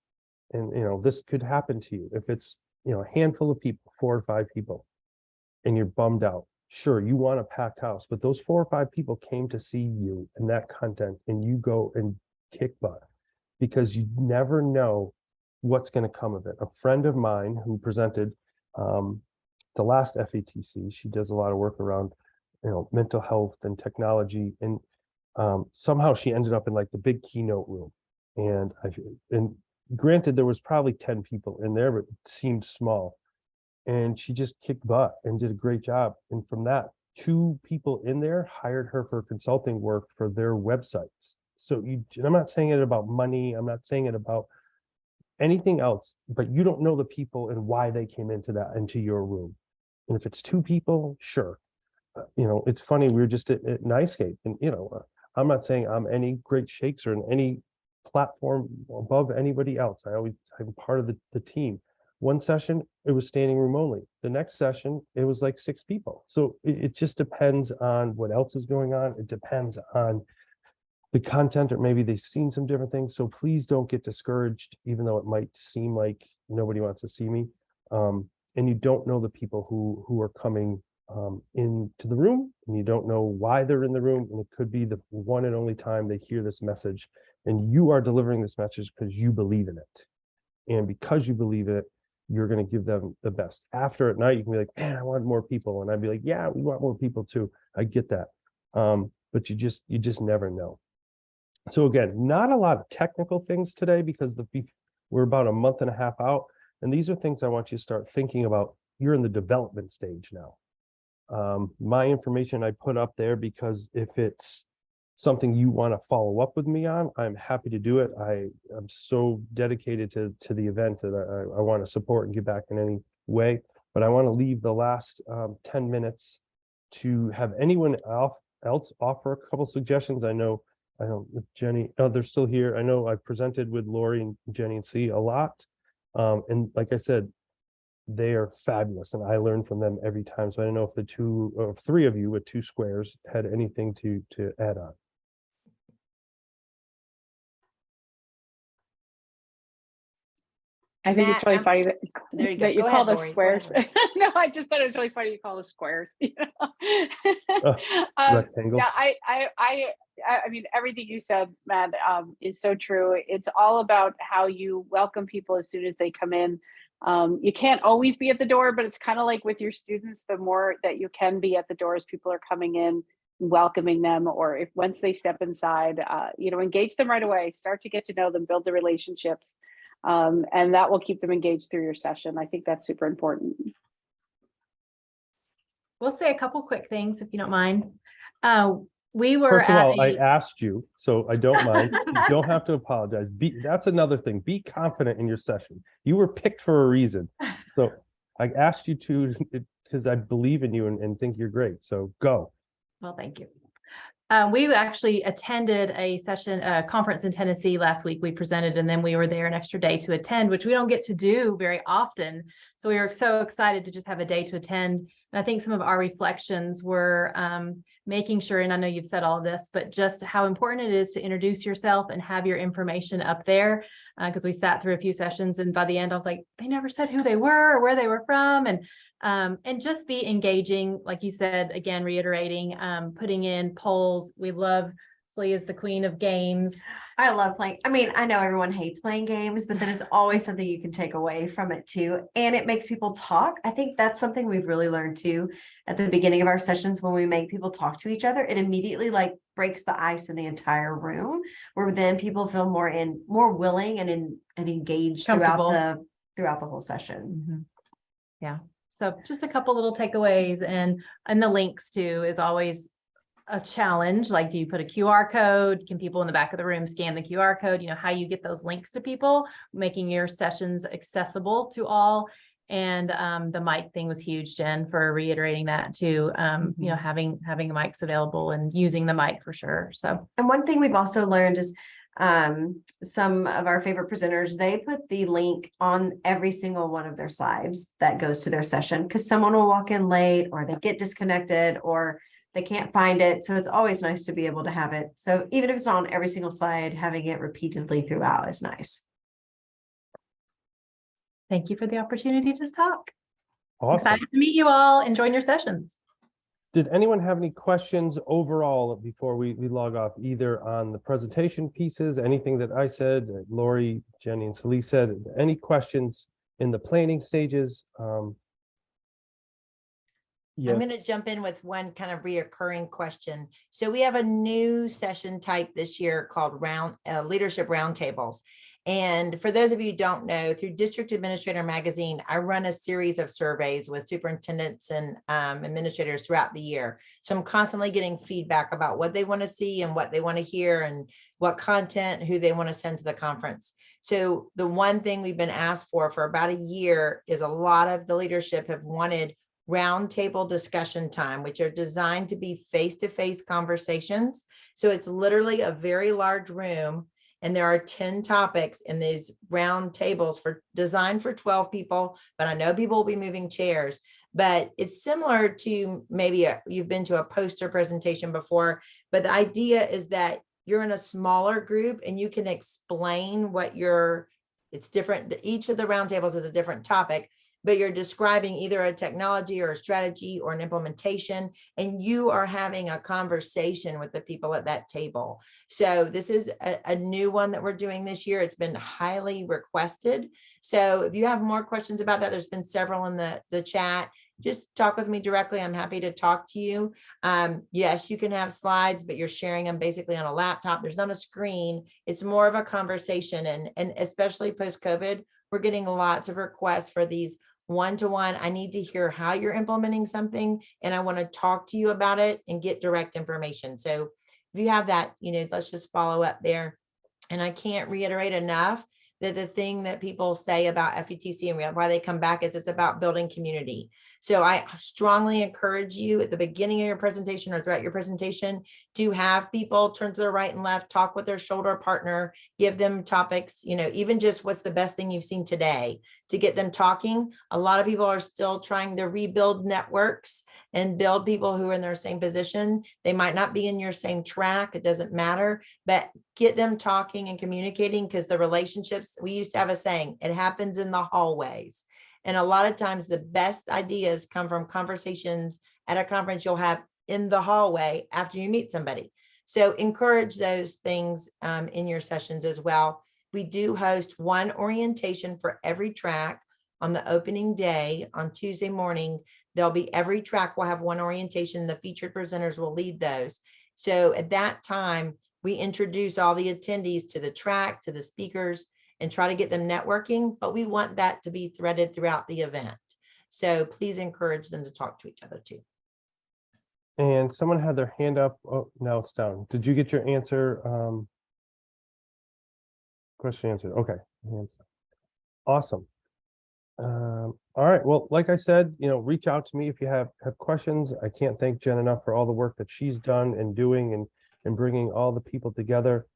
and you know, this could happen to you, if it's, you know, a handful of people, 4 or 5 people, and you're bummed out, sure, you want a packed house, but those 4 or 5 people came to see you and that content, and you go and kick butt, because you never know what's going to come of it. A friend of mine who presented the last FETC, she does a lot of work around, you know, mental health and technology, and somehow she ended up in like the big keynote room, and granted there was probably 10 people in there, but it seemed small, and she just kicked butt and did a great job. And from that, 2 people in there hired her for consulting work for their websites. So I'm not saying it about money, I'm not saying it about anything else, but you don't know the people and why they came into your room. And if it's 2 people, sure. It's funny, we were just at Nightscape, and I'm not saying I'm any great shakes or in any platform above anybody else. I'm part of the team. One session, it was standing room only. The next session, it was like 6 people. So it just depends on what else is going on. It depends on the content, or maybe they've seen some different things. So please don't get discouraged, even though it might seem like nobody wants to see me. And you don't know the people who are coming into the room, and you don't know why they're in the room. And it could be the one and only time they hear this message, and you are delivering this message because you believe in it. And because you believe it, you're going to give them the best. After at night, you can be like, man, I want more people. And I'd be like, yeah, we want more people too. I get that. But you just never know. So again, not a lot of technical things today, because we're about a month and a half out. And these are things I want you to start thinking about. You're in the development stage now. My information I put up there because if it's something you want to follow up with me on, I'm happy to do it. I'm so dedicated to the event that I want to support and give back in any way. But I want to leave the last 10 minutes to have anyone else offer a couple suggestions. I know Jenny, they're still here. I know I presented with Lori and Jenny and C a lot. And like I said, they are fabulous, and I learn from them every time. So I don't know if the 2 or 3 of you with 2 squares had anything to add on. I think it's Matt, really funny that, there you go. that you Go call ahead, those Lori. Go squares. ahead, No, I just thought it was really funny you call them squares. Rectangles. Yeah, I mean, everything you said, Matt, is so true. It's all about how you welcome people as soon as they come in. You can't always be at the door, but it's kind of like with your students, the more that you can be at the door as people are coming in, welcoming them, or if once they step inside, engage them right away, start to get to know them, build the relationships. And that will keep them engaged through your session. I think that's super important. We'll say a couple quick things if you don't mind. We were First of at all, I asked you, so I don't mind. You don't have to apologize. That's another thing. Be confident in your session. You were picked for a reason. So I asked you to, because I believe in you and think you're great. So go. Well, thank you. We actually attended a conference in Tennessee last week. We presented, and then we were there an extra day to attend, which we don't get to do very often. So we were so excited to just have a day to attend. And I think some of our reflections were making sure, and I know you've said all of this, but just how important it is to introduce yourself and have your information up there. Because we sat through a few sessions, and by the end, I was like, they never said who they were or where they were from. And just be engaging, like you said, again, reiterating, putting in polls. We love Slee is the queen of games. I love playing. I mean, I know everyone hates playing games, but then it's always something you can take away from it too. And it makes people talk. I think that's something we've really learned too at the beginning of our sessions. When we make people talk to each other, it immediately breaks the ice in the entire room, where then people feel more willing and engaged throughout the whole session. Mm-hmm. Yeah. So just a couple little takeaways, and the links too is always a challenge. Like, do you put a QR code? Can people in the back of the room scan the QR code? How you get those links to people, making your sessions accessible to all. And the mic thing was huge, Jen, for reiterating that too. Having the mics available and using the mic for sure. So, and one thing we've also learned is some of our favorite presenters, they put the link on every single one of their slides that goes to their session, because someone will walk in late, or they get disconnected, or they can't find it. So it's always nice to be able to have it. So even if it's not on every single slide, having it repeatedly throughout is nice. Thank you for the opportunity to talk. Awesome. Excited to meet you all and join your sessions. Did anyone have any questions overall before we log off, either on the presentation pieces, anything that I said, Lori, Jenny, and Slee said? Any questions in the planning stages? Yes. I'm going to jump in with one kind of reoccurring question. So we have a new session type this year called Leadership Roundtables. And for those of you who don't know, through District Administrator Magazine, I run a series of surveys with superintendents and administrators throughout the year. So I'm constantly getting feedback about what they want to see and what they want to hear, and what content, who they want to send to the conference. So the one thing we've been asked for about a year is a lot of the leadership have wanted roundtable discussion time, which are designed to be face-to-face conversations. So it's literally a very large room, and there are 10 topics in these round tables designed for 12 people, but I know people will be moving chairs. But it's similar to maybe you've been to a poster presentation before, but the idea is that you're in a smaller group and you can explain it's different. Each of the roundtables is a different topic, but you're describing either a technology or a strategy or an implementation, and you are having a conversation with the people at that table. So this is a new one that we're doing this year. It's been highly requested. So if you have more questions about that, there's been several in the chat. Just talk with me directly. I'm happy to talk to you. Yes, you can have slides, but you're sharing them basically on a laptop. There's not a screen. It's more of a conversation. And especially post-COVID, we're getting lots of requests for these one-to-one. I need to hear how you're implementing something, and I want to talk to you about it and get direct information. So if you have that, let's just follow up there. And I can't reiterate enough that the thing that people say about FETC and why they come back is it's about building community. So I strongly encourage you at the beginning of your presentation or throughout your presentation to have people turn to the right and left, talk with their shoulder partner, give them topics, even just what's the best thing you've seen today to get them talking. A lot of people are still trying to rebuild networks and build people who are in their same position. They might not be in your same track. It doesn't matter, but get them talking and communicating, because the relationships, we used to have a saying, it happens in the hallways. And a lot of times the best ideas come from conversations at a conference you'll have in the hallway after you meet somebody. So encourage those things in your sessions as well. We do host one orientation for every track on the opening day on Tuesday morning. There'll be every track will have one orientation. The featured presenters will lead those. So at that time, we introduce all the attendees to the track, to the speakers, and try to get them networking, but we want that to be threaded throughout the event. So please encourage them to talk to each other too. And someone had their hand up. Oh, now it's down. Did you get your answer? Question answered. Okay. Awesome. All right. Well, like I said, reach out to me if you have questions. I can't thank Jen enough for all the work that she's done and doing and bringing all the people together.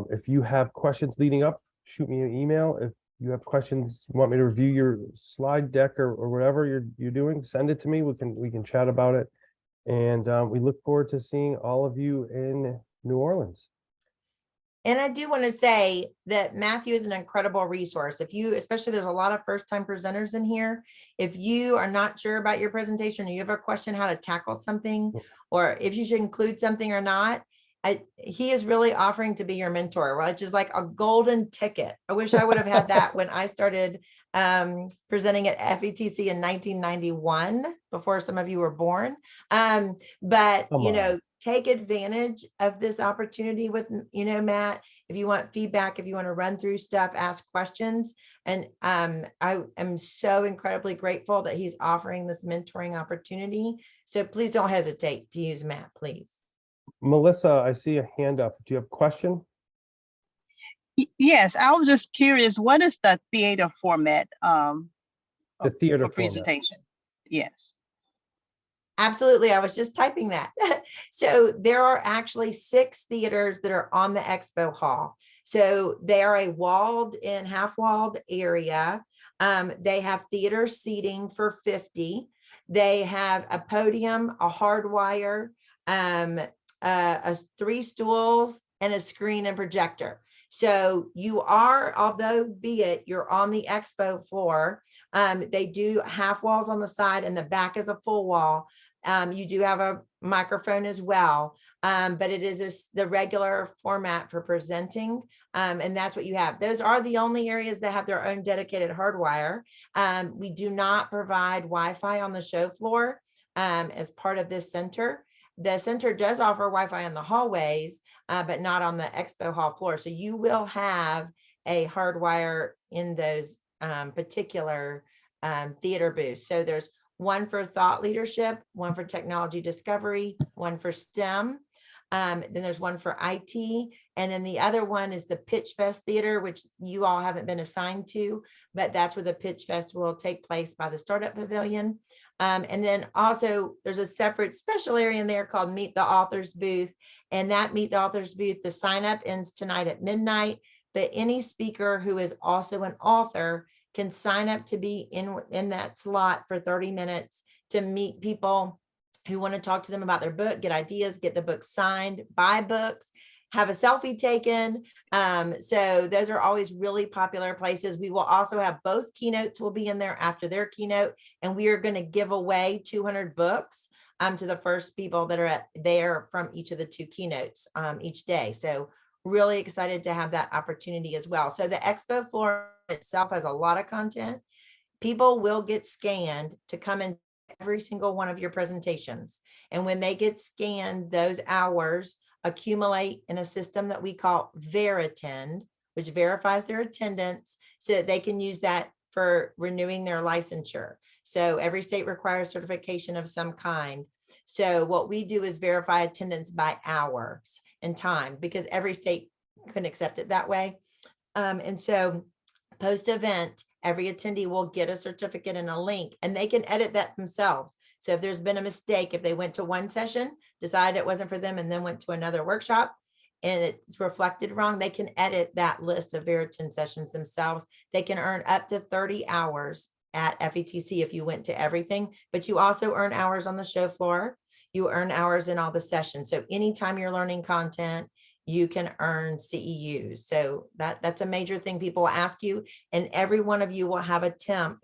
If you have questions leading up, shoot me an email. If you have questions, want me to review your slide deck or whatever you're doing, send it to me. We can chat about it. And we look forward to seeing all of you in New Orleans. And I do want to say that Matthew is an incredible resource. Especially there's a lot of first-time presenters in here. If you are not sure about your presentation, or you have a question how to tackle something, or if you should include something or not, he is really offering to be your mentor, which is like a golden ticket. I wish I would have had that when I started presenting at FETC in 1991, before some of you were born. But take advantage of this opportunity with, Matt. If you want feedback, if you want to run through stuff, ask questions. And I am so incredibly grateful that he's offering this mentoring opportunity. So please don't hesitate to use Matt, please. Melissa, I see a hand up. Do you have a question? Yes, I was just curious, what is the theater format The theater for presentation? Yes. Absolutely. I was just typing that. So there are actually 6 theaters that are on the expo hall. So they are a half-walled area. They have theater seating for 50. They have a podium, a hardwire, 3 stools, and a screen and projector. So you are, although you're on the expo floor, they do half walls on the side and the back is a full wall. You do have a microphone as well, but it is the regular format for presenting, and that's what you have. Those are the only areas that have their own dedicated hardwire. We do not provide Wi-Fi on the show floor as part of this center. The center does offer Wi-Fi in the hallways, but not on the expo hall floor. So you will have a hardwire in those particular theater booths. So there's one for thought leadership, one for technology discovery, one for STEM. Then there's one for IT. And then the other one is the Pitch Fest Theater, which you all haven't been assigned to, but that's where the Pitch Fest will take place by the Startup Pavilion. And then also there's a separate special area in there called Meet the Authors booth. And that Meet the Authors booth, the sign up ends tonight at midnight, but any speaker who is also an author can sign up to be in that slot for 30 minutes to meet people who want to talk to them about their book, get ideas, get the book signed, buy books, have a selfie taken. So those are always really popular places. We will also have both keynotes will be in there after their keynote, and we are going to give away 200 books to the first people that are there from each of the two keynotes each day. So really excited to have that opportunity as well. So the expo floor itself has a lot of content. People will get scanned to come in every single one of your presentations. And when they get scanned, those hours accumulate in a system that we call Verittend, which verifies their attendance so that they can use that for renewing their licensure. So every state requires certification of some kind. So what we do is verify attendance by hours and time, because every state can accept it that way. And so post-event, every attendee will get a certificate and a link, and they can edit that themselves. So if there's been a mistake, if they went to one session, decided it wasn't for them, and then went to another workshop and it's reflected wrong, they can edit that list of Verittend sessions themselves. They can earn up to 30 hours at FETC if you went to everything, but you also earn hours on the show floor. You earn hours in all the sessions. So anytime you're learning content, you can earn CEUs. So that's a major thing people ask you. And every one of you will have a temp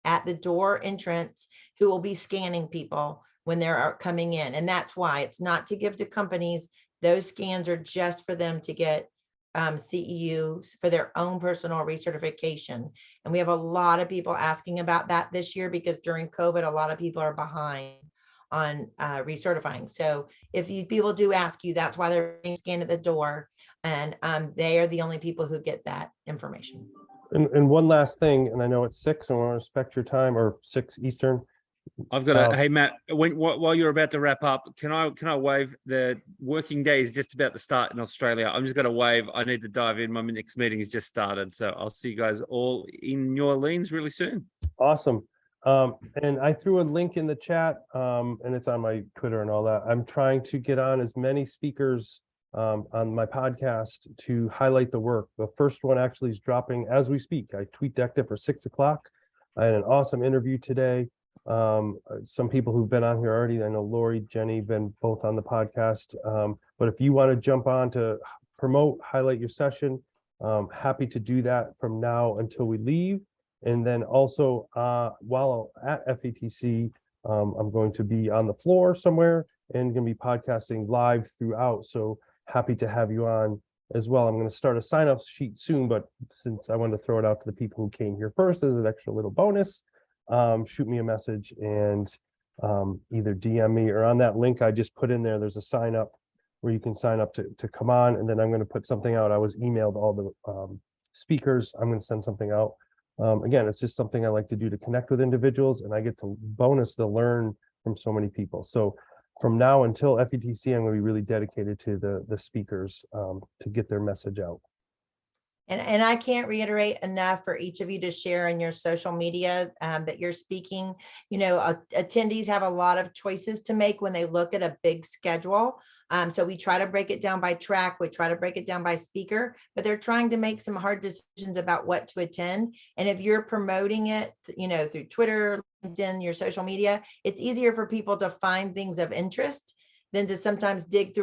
at the door entrance who will be scanning people when they're coming in. And that's why it's not to give to companies. Those scans are just for them to get CEUs for their own personal recertification. And we have a lot of people asking about that this year, because during COVID, a lot of people are behind on recertifying. So if people do ask you, that's why they're being scanned at the door, and they are the only people who get that information. And one last thing, and I know it's 6, and I want to respect your time, or 6 Eastern. I've got hey Matt, while you're about to wrap up, can I wave? The working day is just about to start in Australia. I'm just going to wave. I need to dive in. My next meeting has just started, so I'll see you guys all in New Orleans really soon. Awesome. And I threw a link in the chat, and it's on my Twitter and all that. I'm trying to get on as many speakers on my podcast to highlight the work. The first one actually is dropping as we speak. I tweet decked it for 6 o'clock. I had an awesome interview today. Some people who've been on here already, I know Lori, Jenny, been both on the podcast. But if you want to jump on to promote, highlight your session, happy to do that from now until we leave. And then also while at FETC, I'm going to be on the floor somewhere and going to be podcasting live throughout. So happy to have you on as well. I'm going to start a sign-up sheet soon, but since I wanted to throw it out to the people who came here first as an extra little bonus, shoot me a message and either DM me, or on that link I just put in there, there's a sign up where you can sign up to come on. And then I'm going to put something out. I was emailed all the speakers. I'm going to send something out. Again, it's just something I like to do to connect with individuals, and I get to bonus to learn from so many people. So from now until FETC, I'm going to be really dedicated to the speakers to get their message out. And I can't reiterate enough for each of you to share in your social media that you're speaking. You know, attendees have a lot of choices to make when they look at a big schedule. So we try to break it down by track. We try to break it down by speaker, but they're trying to make some hard decisions about what to attend. And if you're promoting it, you know, through Twitter, LinkedIn, your social media, it's easier for people to find things of interest than to sometimes dig through